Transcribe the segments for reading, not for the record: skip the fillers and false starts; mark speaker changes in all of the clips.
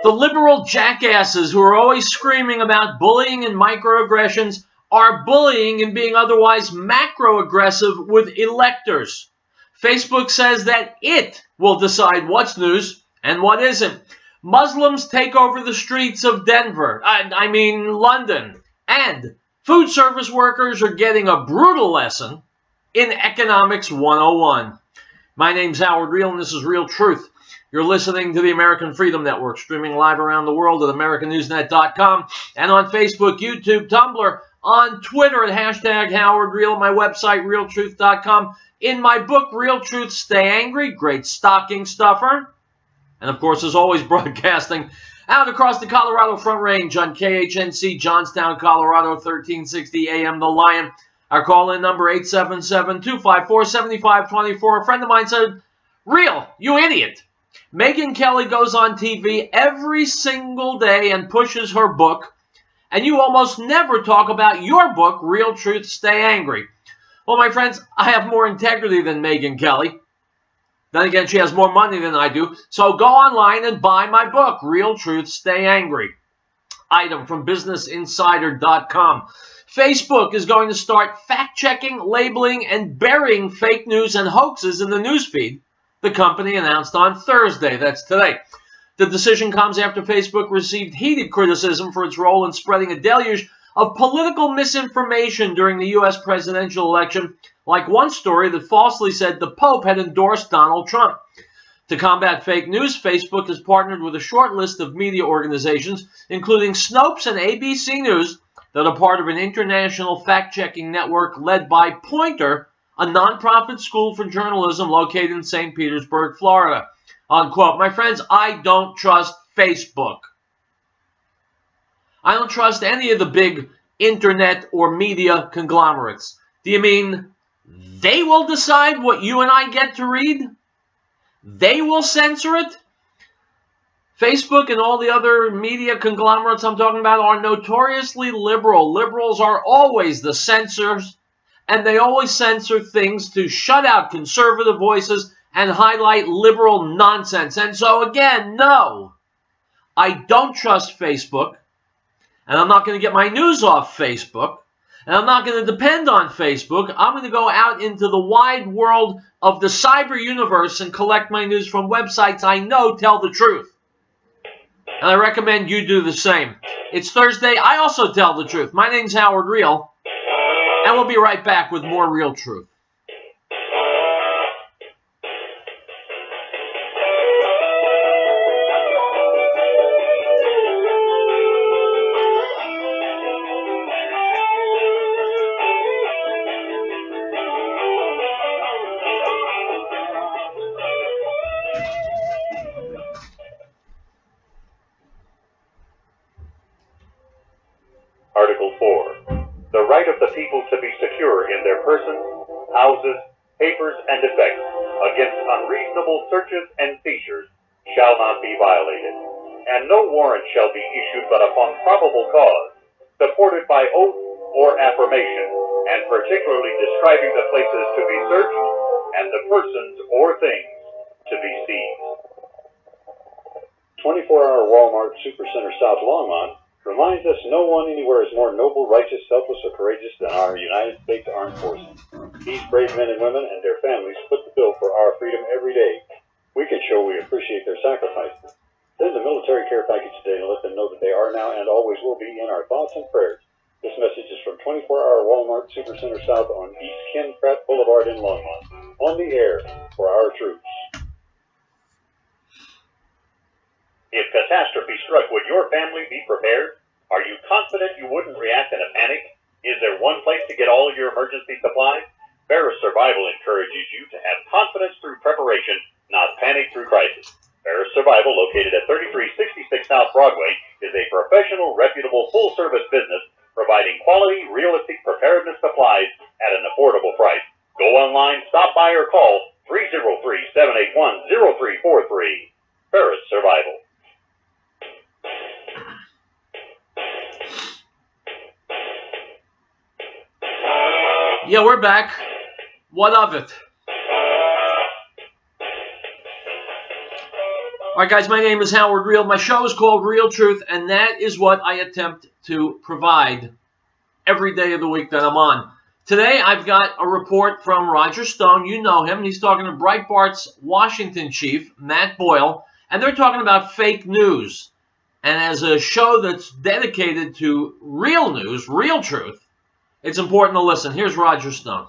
Speaker 1: The liberal jackasses who are always screaming about bullying and microaggressions are bullying and being otherwise macro-aggressive with electors. Facebook says that it will decide what's news and what isn't. Muslims take over the streets of Denver, London, and food service workers are getting a brutal lesson in Economics 101. My name's Howard Riell, and this is Riell Truth. You're listening to the American Freedom Network, streaming live around the world at AmericanNewsNet.com and on Facebook, YouTube, Tumblr, on Twitter at hashtag Howard Riell, my website, RiellTruth.com. In my book, Riell Truth, Stay Angry, great stocking stuffer. And, of course, as always, broadcasting out across the Colorado Front Range on KHNC, Johnstown, Colorado, 1360 AM, The Lion. Our call-in number, 877-254-7524. A friend of mine said, Riell, you idiot. Megyn Kelly goes on TV every single day and pushes her book, and you almost never talk about your book, Riell Truth, Stay Angry. Well, my friends, I have more integrity than Megyn Kelly. Then again, she has more money than I do. So go online and buy my book, Riell Truth, Stay Angry. Item from BusinessInsider.com. Facebook is going to start fact-checking, labeling, and burying fake news and hoaxes in the newsfeed, the company announced on Thursday. That's today. The decision comes after Facebook received heated criticism for its role in spreading a deluge of political misinformation during the U.S. presidential election, like one story that falsely said the Pope had endorsed Donald Trump. To combat fake news, Facebook has partnered with a short list of media organizations, including Snopes and ABC News, that are part of an international fact-checking network led by Pointer, a nonprofit school for journalism located in St. Petersburg, Florida. Unquote. My friends, I don't trust Facebook. I don't trust any of the big internet or media conglomerates. Do you mean they will decide what you and I get to read? They will censor it? Facebook and all the other media conglomerates I'm talking about are notoriously liberal. Liberals are always the censors, and they always censor things to shut out conservative voices and highlight liberal nonsense. And so again, no, I don't trust Facebook. And I'm not going to get my news off Facebook. And I'm not going to depend on Facebook. I'm going to go out into the wide world of the cyber universe and collect my news from websites I know tell the truth. And I recommend you do the same. It's Thursday. I also tell the truth. My name's Howard Riell. And we'll be right back with more Riell Truth.
Speaker 2: Article 4. The right of the people to be secure in their persons, houses, papers, and effects against unreasonable searches and seizures shall not be violated, and no warrant shall be issued but upon probable cause, supported by oath or affirmation, and particularly describing the places to be searched and the persons or things to be seized.
Speaker 3: 24-hour Walmart Supercenter South Longmont reminds us no one anywhere is more noble, righteous, selfless, or courageous than our United States Armed Forces. These brave men and women and their families foot the bill for our freedom every day. We can show we appreciate their sacrifices. Send a military care package today and let them know that they are now and always will be in our thoughts and prayers. This message is from 24-hour Walmart Supercenter South on East Ken Pratt Boulevard in Longmont. On the air for our troops.
Speaker 2: If catastrophe struck, would your family be prepared? Are you confident you wouldn't react in a panic? Is there one place to get all of your emergency supplies? Ferris Survival encourages you to have confidence through preparation, not panic through crisis. Ferris Survival, located at 3366 South Broadway, is a professional, reputable, full-service business providing quality, realistic preparedness supplies at an affordable price. Go online, stop by, or call 303-781-0343. Ferris Survival.
Speaker 1: Yeah, we're back. What of it? All right, guys, my name is Howard Riell. My show is called Riell Truth, and that is what I attempt to provide every day of the week that I'm on. Today, I've got a report from Roger Stone. You know him. He's talking to Breitbart's Washington chief, Matt Boyle, and they're talking about fake news. And as a show that's dedicated to real news, real truth, it's important to listen. Here's Roger Stone.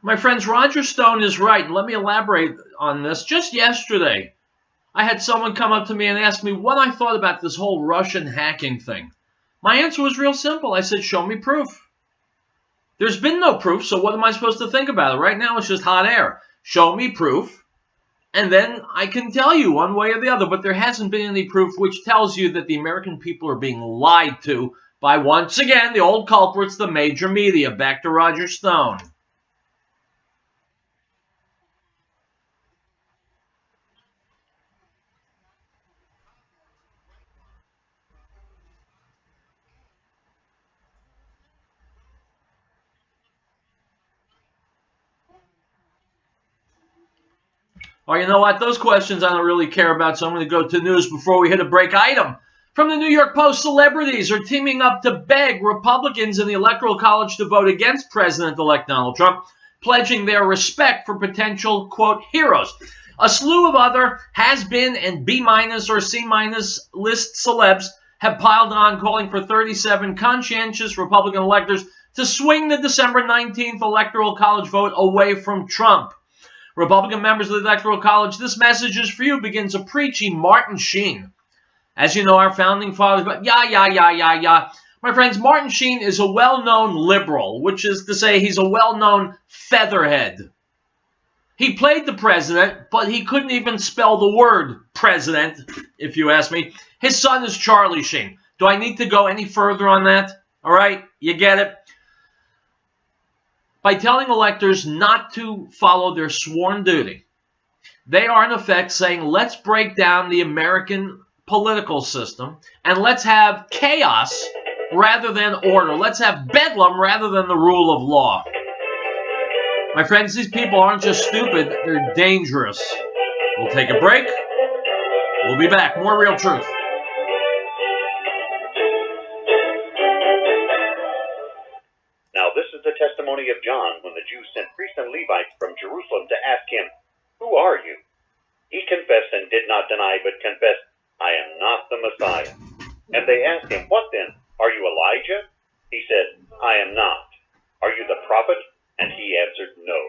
Speaker 1: My friends, Roger Stone is right. And let me elaborate on this. Just yesterday, I had someone come up to me and ask me what I thought about this whole Russian hacking thing. My answer was real simple. I said, show me proof. There's been no proof, so what am I supposed to think about it? Right now, it's just hot air. Show me proof, and then I can tell you one way or the other. But there hasn't been any proof which tells you that the American people are being lied to by, once again, the old culprits, the major media. Back to Roger Stone. Well, you know what? Those questions I don't really care about, so I'm going to go to news before we hit a break item. From the New York Post, celebrities are teaming up to beg Republicans in the Electoral College to vote against President-elect Donald Trump, pledging their respect for potential, quote, heroes. A slew of other has-been and B- or C- list celebs have piled on, calling for 37 conscientious Republican electors to swing the December 19th Electoral College vote away from Trump. Republican members of the Electoral College, this message is for you, begins a preachy Martin Sheen. As you know, our founding fathers, but yeah. My friends, Martin Sheen is a well-known liberal, which is to say he's a well-known featherhead. He played the president, but he couldn't even spell the word president, if you ask me. His son is Charlie Sheen. Do I need to go any further on that? All right, you get it? By telling electors not to follow their sworn duty, they are in effect saying, let's break down the American political system and let's have chaos rather than order. Let's have bedlam rather than the rule of law. My friends, these people aren't just stupid, they're dangerous. We'll take a break. We'll be back. More Riell Truth.
Speaker 2: Now this is the testimony of John when the Jews sent priests and Levites from Jerusalem to ask him, "Who are you?" He confessed and did not deny, but confessed, "I am not the Messiah." And they asked him, "What then? Are you Elijah?" He said, "I am not." "Are you the prophet?" And he answered, "No."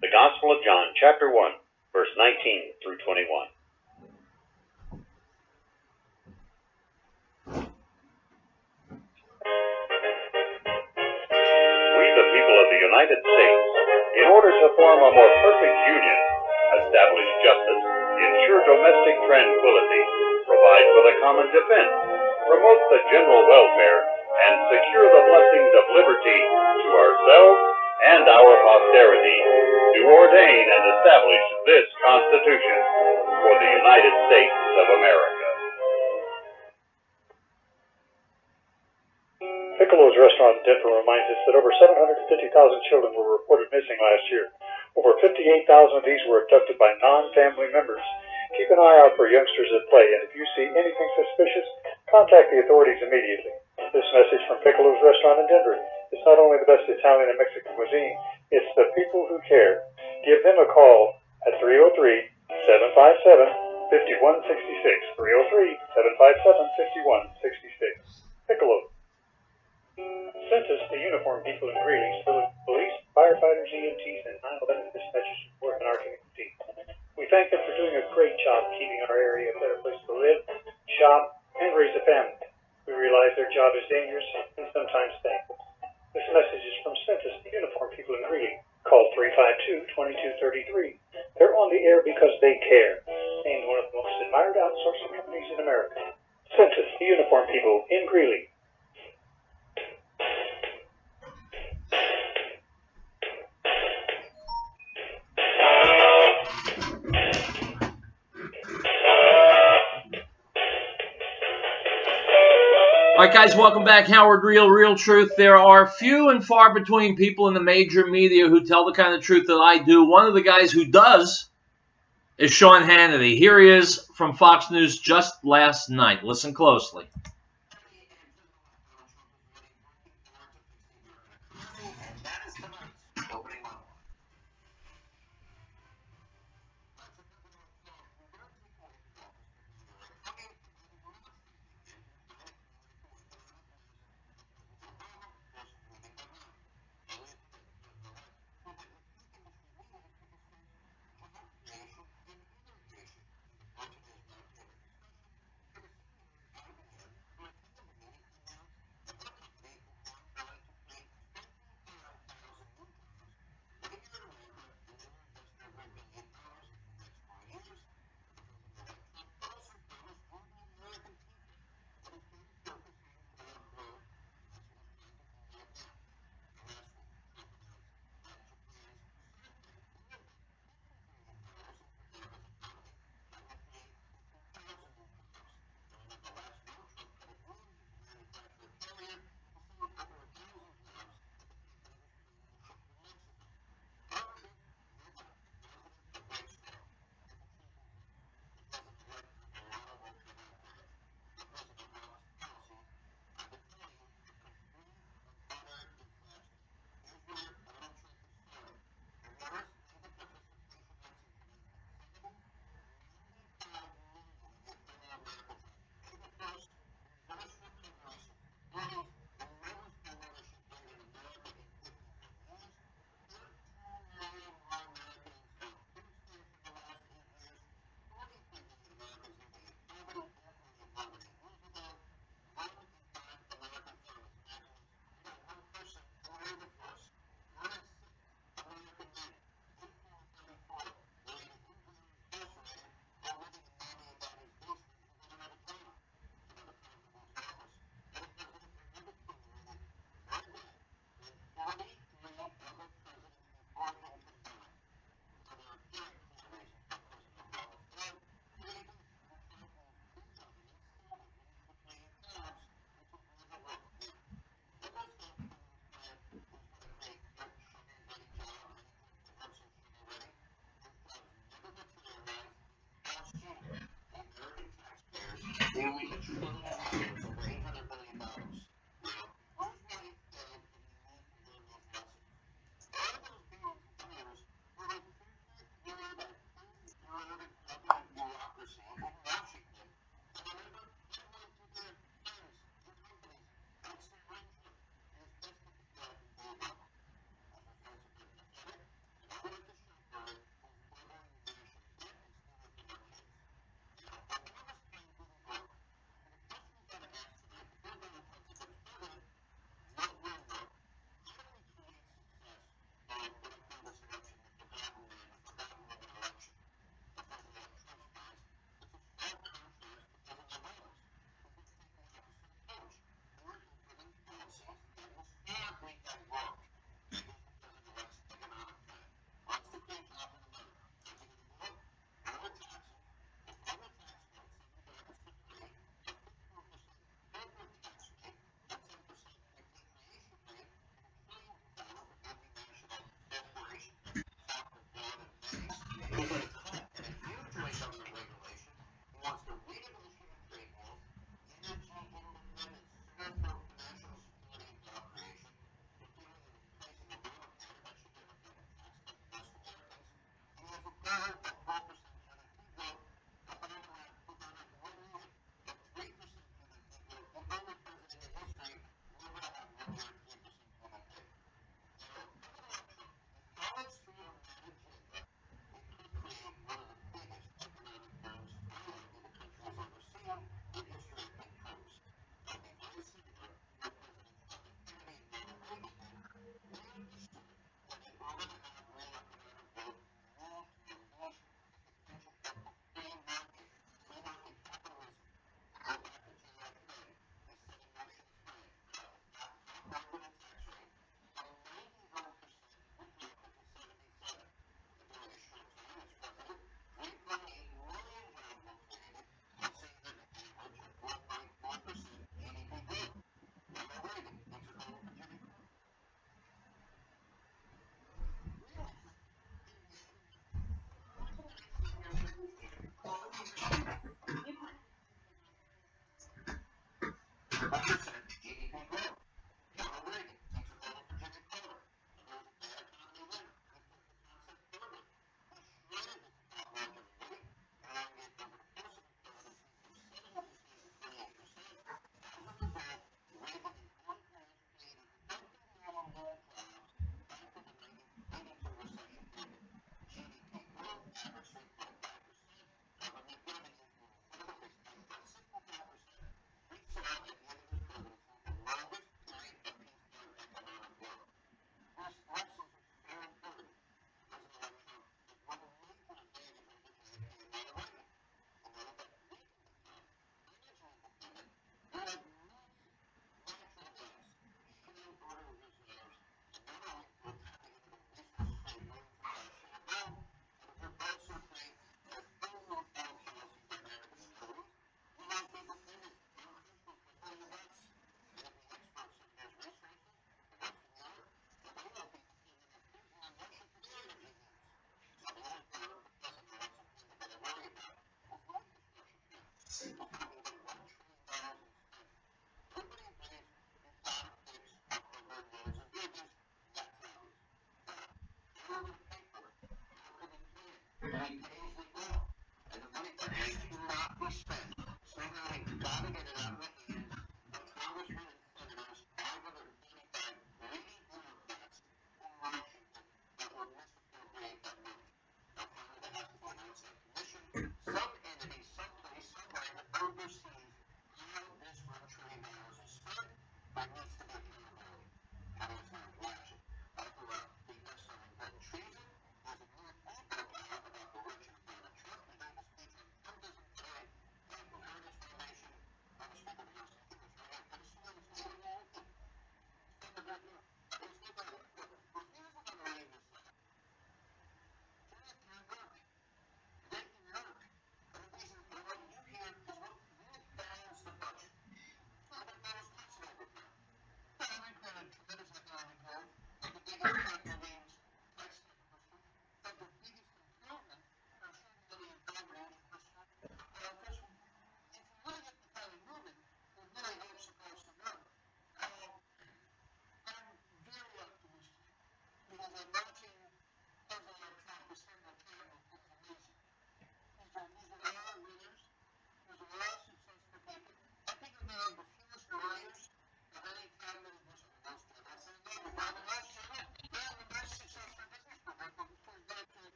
Speaker 2: The Gospel of John, chapter 1, verse 19 through 21. We, the people of the United States, in order to form a more perfect union, establish justice, ensure domestic tranquility, provide for the common defense, promote the general welfare, and secure the blessings of liberty to ourselves and our posterity, do ordain and establish this Constitution for the United States of America.
Speaker 3: Piccolo's restaurant in Denver reminds us that over 750,000 children were reported missing last year. Over 58,000 of these were abducted by non-family members. Keep an eye out for youngsters at play, and if you see anything suspicious, contact the authorities immediately. This message from Piccolo's restaurant in Denver. It's not only the best Italian and Mexican cuisine, it's the people who care. Give them a call at 303-757-5166. 303-757-5166. Piccolo. Census, the uniformed people in Greeley, police, firefighters, EMTs, and 9/11 dispatchers who work in our community. We thank them for doing a great job keeping our area a better place to live, shop, and raise a family. We realize their job is dangerous and sometimes thankless. This message is from Census, the uniformed people in Greeley. Call 352-2233. They're on the air because they care. Named one of the most admired outsourcing companies in America. Census, the uniformed people in Greeley.
Speaker 1: All right, guys, welcome back. Howard Riell, Riell Truth. There are few and far between people in the major media who tell the kind of truth that I do. One of the guys who does is Sean Hannity. Here he is from Fox News just last night. Listen closely.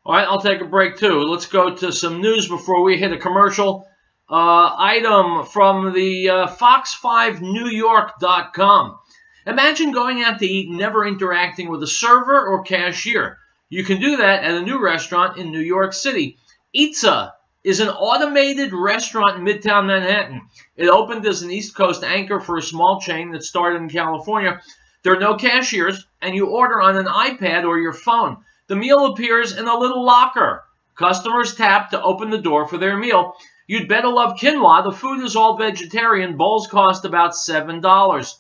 Speaker 1: All right, I'll take a break too. Let's go to some news before we hit a commercial. Item from the Fox5NewYork.com. Imagine going out to eat and never interacting with a server or cashier. You can do that at a new restaurant in New York City. Eatsa is an automated restaurant in Midtown Manhattan. It opened as an East Coast anchor for a small chain that started in California. There are no cashiers, and you order on an iPad or your phone. The meal appears in a little locker. Customers tap to open the door for their meal. You'd better love quinoa. The food is all vegetarian. Bowls cost about $7.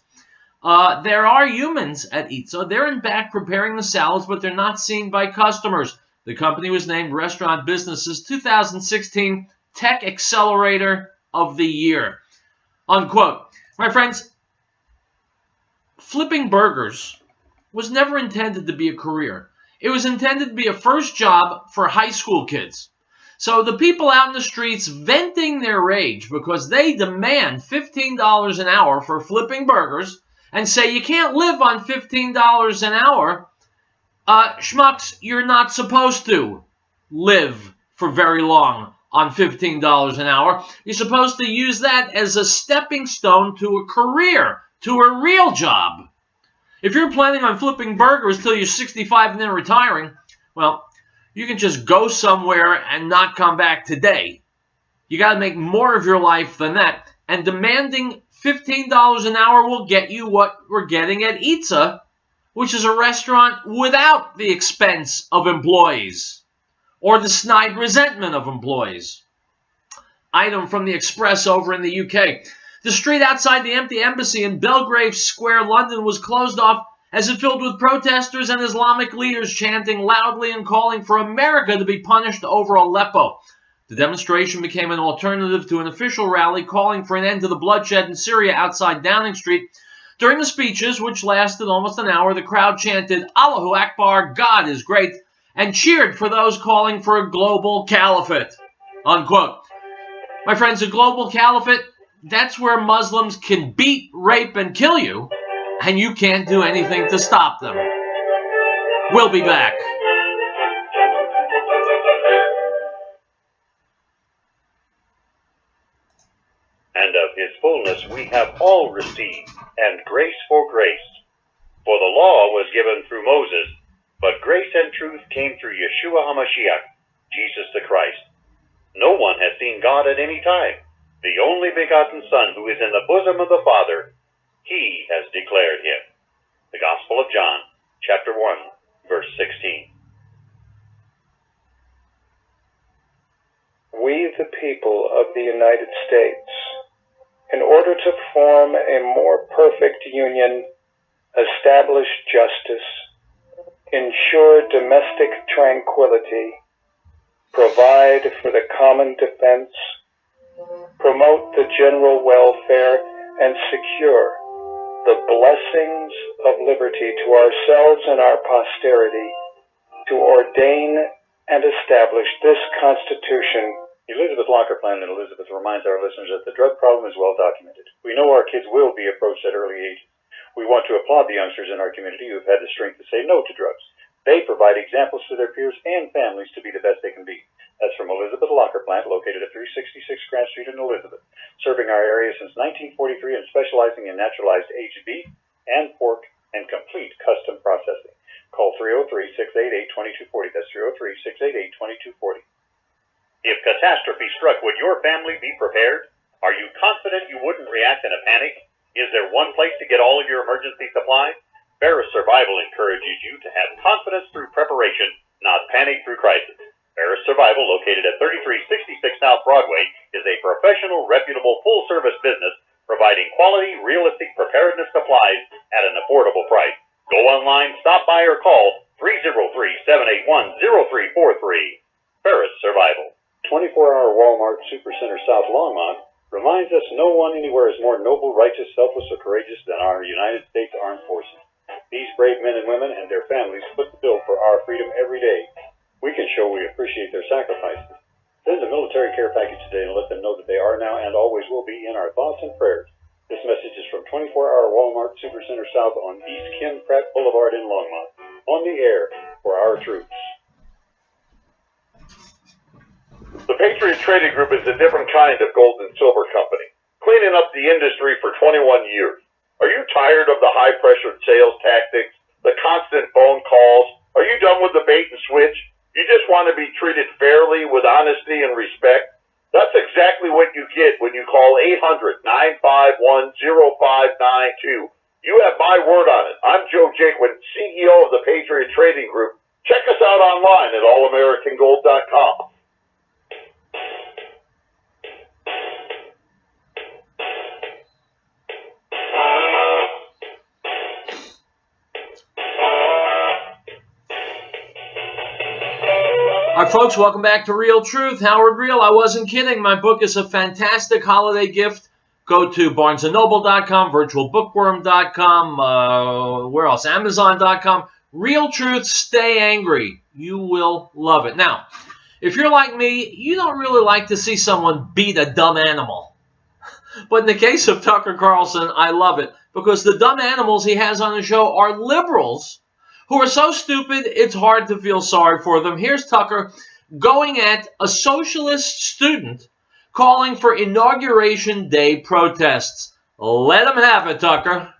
Speaker 1: There are humans at Eatsa. They're in back preparing the salads, but they're not seen by customers. The company was named Restaurant Business's 2016 Tech Accelerator of the Year. Unquote. My friends, flipping burgers was never intended to be a career. It was intended to be a first job for high school kids. So the people out in the streets venting their rage because they demand $15 an hour for flipping burgers and say you can't live on $15 an hour, schmucks, you're not supposed to live for very long on $15 an hour. You're supposed to use that as a stepping stone to a career, to a real job. If you're planning on flipping burgers till you're 65 and then retiring, well, you can just go somewhere and not come back today. You got to make more of your life than that. And demanding $15 an hour will get you what we're getting at Eatsa, which is a restaurant without the expense of employees or the snide resentment of employees. Item from the Express over in the UK. The street outside the empty embassy in Belgrave Square, London, was closed off as it filled with protesters and Islamic leaders chanting loudly and calling for America to be punished over Aleppo. The demonstration became an alternative to an official rally calling for an end to the bloodshed in Syria outside Downing Street. During the speeches, which lasted almost an hour, the crowd chanted, Allahu Akbar, God is great, and cheered for those calling for a global caliphate. Unquote. My friends, a global caliphate, that's where Muslims can beat, rape, and kill you, and you can't do anything to stop them. We'll be back.
Speaker 2: And of his fullness we have all received, and grace for grace. For the law was given through Moses, but grace and truth came through Yeshua HaMashiach, Jesus the Christ. No one has seen God at any time. The only begotten Son, who is in the bosom of the Father, he has declared him. The Gospel of John, chapter 1, verse 16.
Speaker 4: We, the people of the United States, in order to form a more perfect union, establish justice, ensure domestic tranquility, provide for the common defense, promote the general welfare, and secure the blessings of liberty to ourselves and our posterity, to ordain and establish this Constitution.
Speaker 3: Elizabeth Locker Plan and Elizabeth reminds our listeners that the drug problem is well documented. We know our kids will be approached at early ages. We want to applaud the youngsters in our community who have had the strength to say no to drugs. They provide examples to their peers and families to be the best they can be. That's from Elizabeth Locker Plant, located at 366 Grant Street in Elizabeth, serving our area since 1943 and specializing in naturalized aged beef and pork and complete custom processing. Call 303-688-2240. That's 303-688-2240.
Speaker 2: If catastrophe struck, would your family be prepared? Are you confident you wouldn't react in a panic? Is there one place to get all of your emergency supplies? Ferris Survival encourages you to have confidence through preparation, not panic through crisis. Ferris Survival, located at 3366 South Broadway, is a professional, reputable, full-service business providing quality, realistic preparedness supplies at an affordable price. Go online, stop by, or call 303-781-0343. Ferris Survival.
Speaker 3: 24-hour Walmart Supercenter South Longmont reminds us no one anywhere is more noble, righteous, selfless, or courageous than our United States Armed Forces. These brave men and women and their families foot the bill for our freedom every day. We can show we appreciate their sacrifices. Send a military care package today and let them know that they are now and always will be in our thoughts and prayers. This message is from 24-hour Walmart Supercenter South on East Ken Pratt Boulevard in Longmont. On the air for our troops.
Speaker 2: The Patriot Trading Group is a different kind of gold and silver company, cleaning up the industry for 21 years. Are you tired of the high-pressured sales tactics, the constant phone calls? Are you done with the bait and switch? You just want to be treated fairly with honesty and respect? That's exactly what you get when you call 800-951-0592. You have my word on it. I'm Joe Jaquin, CEO of the Patriot Trading Group. Check us out online at allamericangold.com.
Speaker 1: All right, folks, welcome back to Riell Truth. Howard Riell. I wasn't kidding. My book is a fantastic holiday gift. Go to barnesandnoble.com, virtualbookworm.com, where else? Amazon.com. Riell Truth, stay angry. You will love it. Now, if you're like me, you don't really like to see someone beat a dumb animal. But in the case of Tucker Carlson, I love it because the dumb animals he has on the show are liberals who are so stupid it's hard to feel sorry for them. Here's Tucker going at a socialist student calling for Inauguration Day protests. Let him have it, Tucker.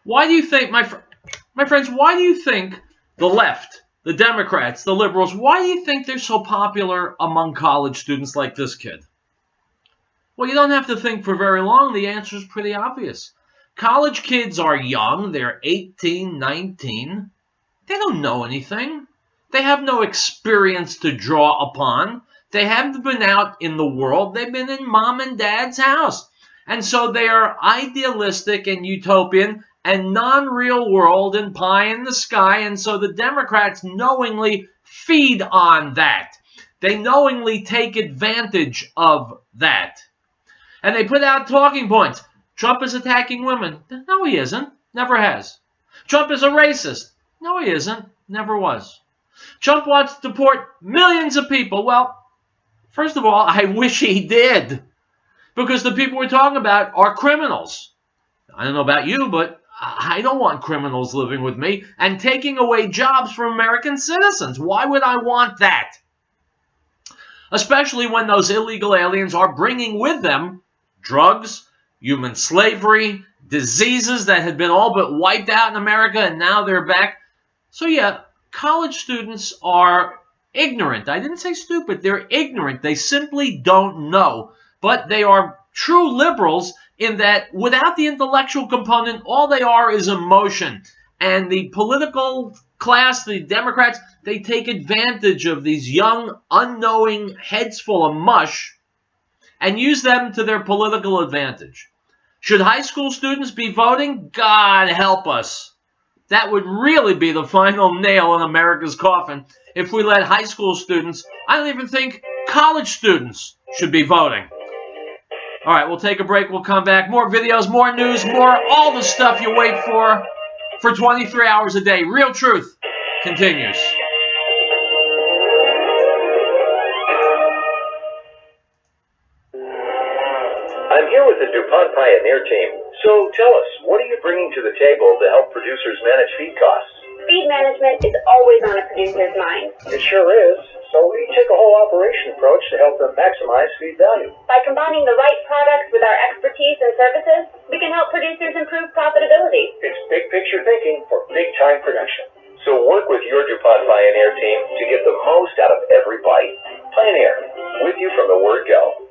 Speaker 1: Why do you think, my friends, why do you think the left, the Democrats, the liberals, why do you think they're so popular among college students like this kid? Well, you don't have to think for very long. The answer is pretty obvious. College kids are young. They're 18, 19. They don't know anything. They have no experience to draw upon. They haven't been out in the world. They've been in mom and dad's house. And so they are idealistic and utopian and non-real world and pie in the sky. And so the Democrats knowingly feed on that. They knowingly take advantage of that. And they put out talking points. Trump is attacking women. No, he isn't. Never has. Trump is a racist. No, he isn't. Never was. Trump wants to deport millions of people. Well, first of all, I wish he did. Because the people we're talking about are criminals. I don't know about you, but I don't want criminals living with me and taking away jobs from American citizens. Why would I want that? Especially when those illegal aliens are bringing with them drugs, human slavery, diseases that had been all but wiped out in America, and now they're back. So yeah, college students are ignorant. I didn't say stupid. They're ignorant. They simply don't know. But they are true liberals in that without the intellectual component, all they are is emotion. And the political class, the Democrats, they take advantage of these young, unknowing heads full of mush and use them to their political advantage. Should high school students be voting? God help us. That would really be the final nail in America's coffin if we let high school students, I don't even think college students should be voting. All right, we'll take a break. We'll come back. More videos, more news, more all the stuff you wait for 23 hours a day. Riell Truth continues.
Speaker 5: I'm here with the DuPont Pioneer team. So tell us, what are you bringing to the table to help producers manage feed costs?
Speaker 6: Feed management is always on a producer's mind.
Speaker 5: It sure is. So we take a whole operation approach to help them maximize feed value.
Speaker 6: By combining the right products with our expertise and services, we can help producers improve profitability.
Speaker 5: It's big picture thinking for big time production. So work with your DuPont Pioneer team to get the most out of every bite. Pioneer, with you from the word go.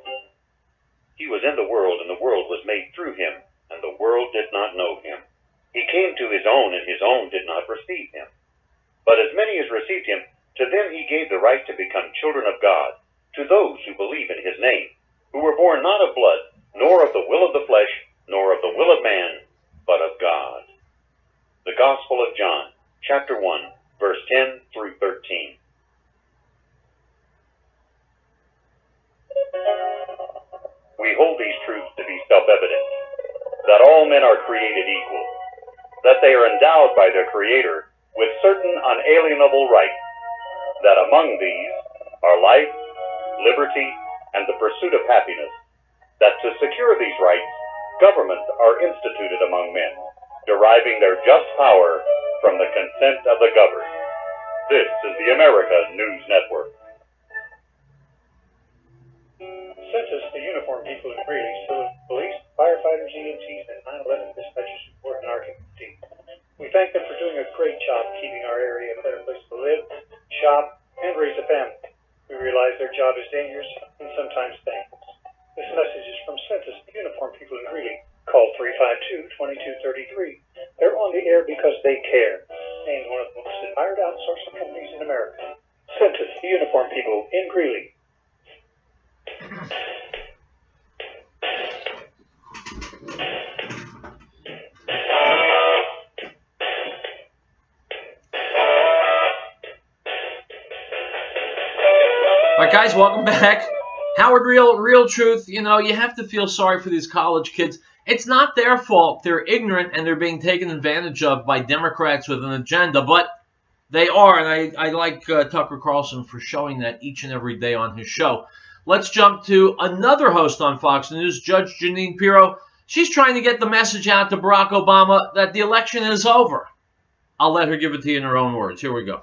Speaker 2: He was in the world, and the world was made through him, and the world did not know him. He came to his own, and his own did not receive him. But as many as received him, to them he gave the right to become children of God, to those who believe in his name, who were born not of blood, nor of the will of the flesh, nor of the will of man, but of God. The Gospel of John, chapter 1, verse 10 through 13. We hold these truths to be self-evident, that all men are created equal, that they are endowed by their Creator with certain unalienable rights, that among these are life, liberty, and the pursuit of happiness, that to secure these rights, governments are instituted among men, deriving their just power from the consent of the governed. This is the America News Network.
Speaker 3: Census, the uniformed people in Greeley, civil police, firefighters, EMTs, and 9/11 dispatchers support in our community. We thank them for doing a great job keeping our area a better place to live, shop, and raise a family. We realize their job is dangerous and sometimes thankless. This message is from Census, the uniformed people in Greeley. Call 352-2233. They're on the air because they care. Named one of the most admired outsourcing companies in America. Census, the uniformed people in Greeley.
Speaker 1: All right, guys, welcome back. Howard Riell Truth. You know, you have to feel sorry for these college kids. It's not their fault. They're ignorant and they're being taken advantage of by Democrats with an agenda, but they are, and I like Tucker Carlson for showing that each and every day on his show. Let's jump to another host on Fox News, Judge Jeanine Pirro. She's trying to get the message out to Barack Obama that the election is over. I'll let her give it to you in her own words. Here we go.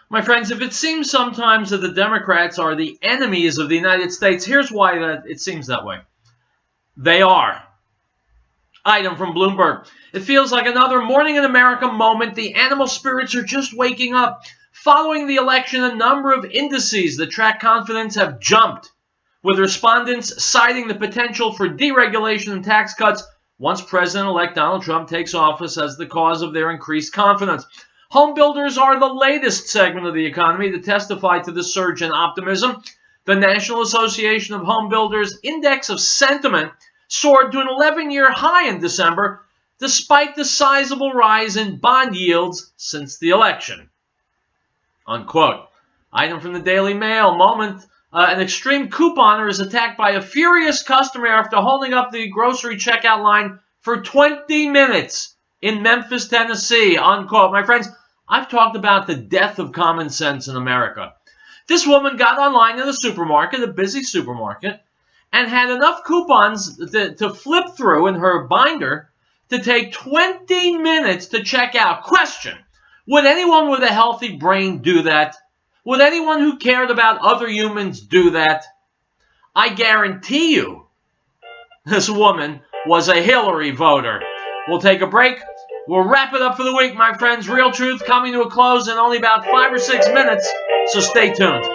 Speaker 1: My friends, if it seems sometimes that the Democrats are the enemies of the United States, here's why it seems that way. They are. Item from Bloomberg. It feels like another Morning in America moment. The animal spirits are just waking up. Following the election, a number of indices that track confidence have jumped, with respondents citing the potential for deregulation and tax cuts once President-elect Donald Trump takes office as the cause of their increased confidence. Home builders are the latest segment of the economy to testify to the surge in optimism. The National Association of Home Builders Index of Sentiment soared to an 11-year high in December, despite the sizable rise in bond yields since the election. Unquote. Item from the Daily Mail. Moment. An extreme couponer is attacked by a furious customer after holding up the grocery checkout line for 20 minutes in Memphis, Tennessee. Unquote. My friends, I've talked about the death of common sense in America. This woman got online in a supermarket, a busy supermarket, and had enough coupons to flip through in her binder to take 20 minutes to check out. Question: would anyone with a healthy brain do that? Would anyone who cared about other humans do that? I guarantee you this woman was a Hillary voter. We'll take a break. We'll wrap it up for the week, my friends. Riell Truth coming to a close in only about 5 or 6 minutes, so stay tuned.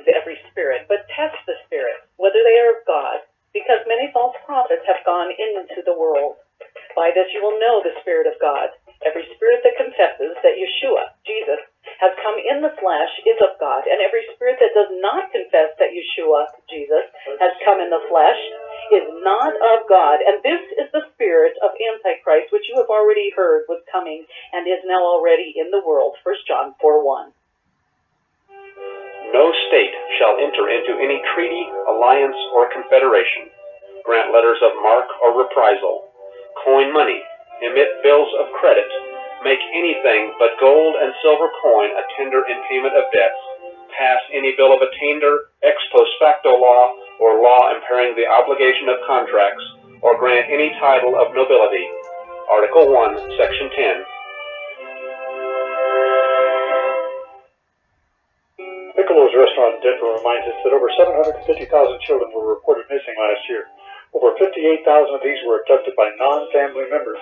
Speaker 7: believe every spirit, but test the spirits, whether they are of God, because many false prophets have gone into the world. By this you will know the Spirit of God. Every spirit that confesses that Yeshua, Jesus, has come in the flesh is of God, and every spirit that does not confess that Yeshua, Jesus, has come in the flesh is not of God. And this is the spirit of Antichrist, which you have already heard was coming and is now already in the world. 1 John 4:1.
Speaker 8: No state shall enter into any treaty, alliance, or confederation, grant letters of marque or reprisal, coin money, emit bills of credit, make anything but gold and silver coin a tender in payment of debts, pass any bill of attainder, ex post facto law, or law impairing the obligation of contracts, or grant any title of nobility. Article 1, Section 10.
Speaker 3: Piccolo's restaurant in Denver reminds us that over 750,000 children were reported missing last year. Over 58,000 of these were abducted by non-family members.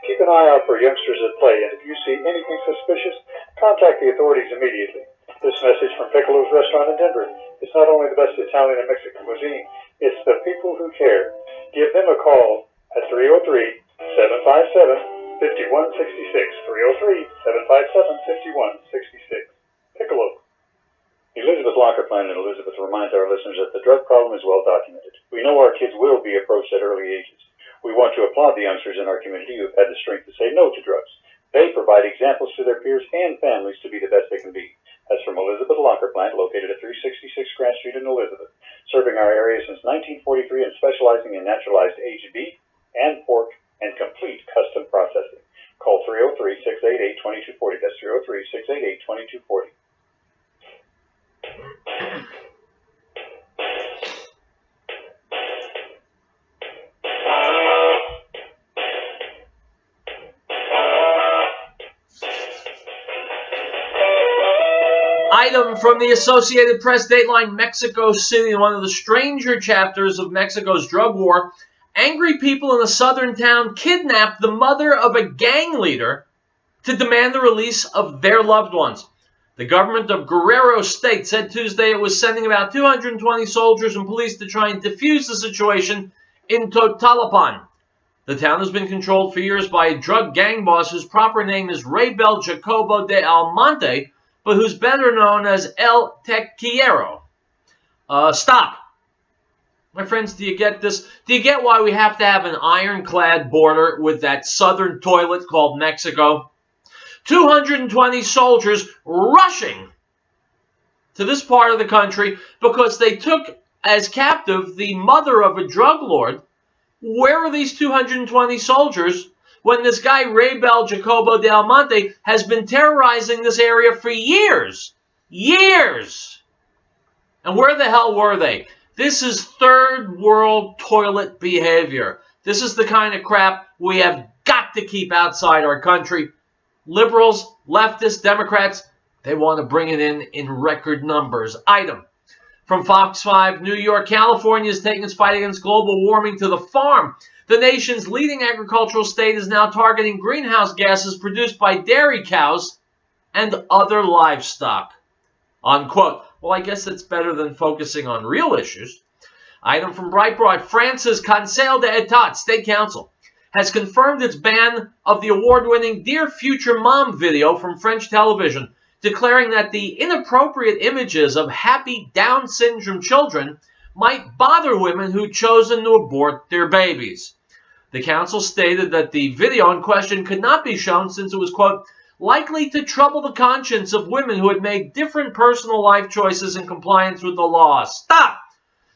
Speaker 3: Keep an eye out for youngsters at play, and if you see anything suspicious, contact the authorities immediately. This message from Piccolo's restaurant in Denver is not only the best Italian and Mexican cuisine, it's the people who care. Give them a call at 303-757-5166. 303-757-5166. Piccolo. Elizabeth Lockerplan and Elizabeth reminds our listeners that the drug problem is well documented. We know our kids will be approached at early ages. We want to applaud the youngsters in our community who have had the strength to say no to drugs. They provide examples to their peers and families to be the best they can be. That's from Elizabeth Lockerplant, located at 366 Grant Street in Elizabeth, serving our area since 1943 and specializing in naturalized aged beef and pork and complete custom processing. Call 303-688-2240. That's 303-688-2240.
Speaker 1: Item from the Associated Press, Dateline, Mexico City, in one of the stranger chapters of Mexico's drug war. Angry people in a southern town kidnapped the mother of a gang leader to demand the release of their loved ones. The government of Guerrero State said Tuesday it was sending about 220 soldiers and police to try and defuse the situation in Totalapan. The town has been controlled for years by a drug gang boss whose proper name is Riell Jacobo de Almonte, but who's better known as El Tequillero. Stop. My friends, do you get this? Do you get why we have to have an ironclad border with that southern toilet called Mexico? 220 soldiers rushing to this part of the country because they took as captive the mother of a drug lord. Where are these 220 soldiers when this guy Riell Jacobo de Almonte has been terrorizing this area for years? Years! And where the hell were they? This is third world toilet behavior. This is the kind of crap we have got to keep outside our country. Liberals, leftists, Democrats, they want to bring it in record numbers. Item from Fox 5, New York, California is taking its fight against global warming to the farm. The nation's leading agricultural state is now targeting greenhouse gases produced by dairy cows and other livestock. Unquote. Well, I guess it's better than focusing on real issues. Item from Breitbart, France's Conseil d'Etat, State Council, has confirmed its ban of the award-winning Dear Future Mom video from French television, declaring that the inappropriate images of happy Down syndrome children might bother women who'd chosen to abort their babies. The council stated that the video in question could not be shown since it was, quote, likely to trouble the conscience of women who had made different personal life choices in compliance with the law. Stop!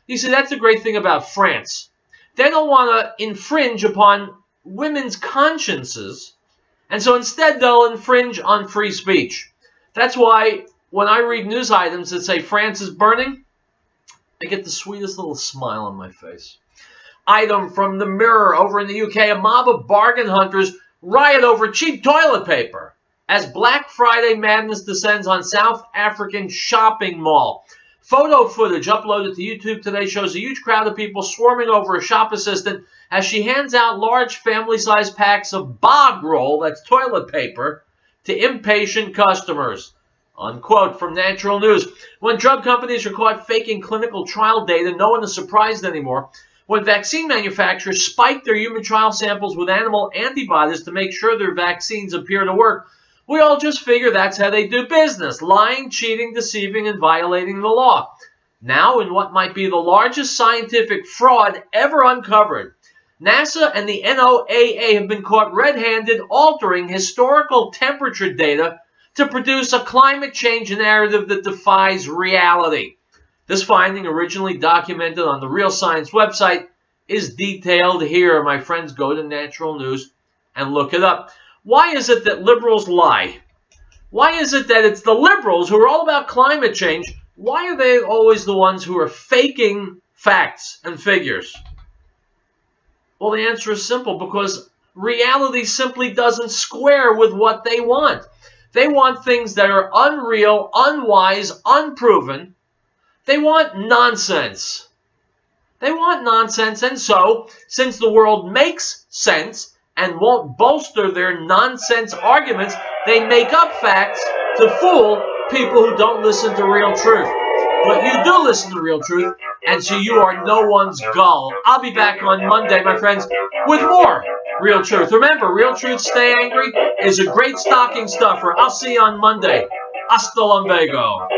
Speaker 1: You see, that's the great thing about France. They don't want to infringe upon women's consciences, and so instead they'll infringe on free speech. That's why when I read news items that say France is burning, I get the sweetest little smile on my face. Item from the Mirror over in the UK, a mob of bargain hunters riot over cheap toilet paper as Black Friday madness descends on South African shopping mall. Photo footage uploaded to YouTube today shows a huge crowd of people swarming over a shop assistant as she hands out large family-sized packs of bog roll, that's toilet paper, to impatient customers. Unquote from Natural News. When drug companies are caught faking clinical trial data, no one is surprised anymore. When vaccine manufacturers spike their human trial samples with animal antibodies to make sure their vaccines appear to work, we all just figure that's how they do business, lying, cheating, deceiving, and violating the law. Now, in what might be the largest scientific fraud ever uncovered, NASA and the NOAA have been caught red-handed altering historical temperature data to produce a climate change narrative that defies reality. This finding, originally documented on the Real Science website, is detailed here. My friends, go to Natural News and look it up. Why is it that liberals lie? Why is it that it's the liberals who are all about climate change? Why are they always the ones who are faking facts and figures? Well, the answer is simple, because reality simply doesn't square with what they want. They want things that are unreal, unwise, unproven. They want nonsense. They want nonsense, and so, since the world makes sense and won't bolster their nonsense arguments, they make up facts to fool people who don't listen to real truth. But you do listen to real truth, and so you are no one's gull. I'll be back on Monday, my friends, with more Real Truth. Remember, Real Truth Stay Angry is a great stocking stuffer. I'll see you on Monday. Hasta luego.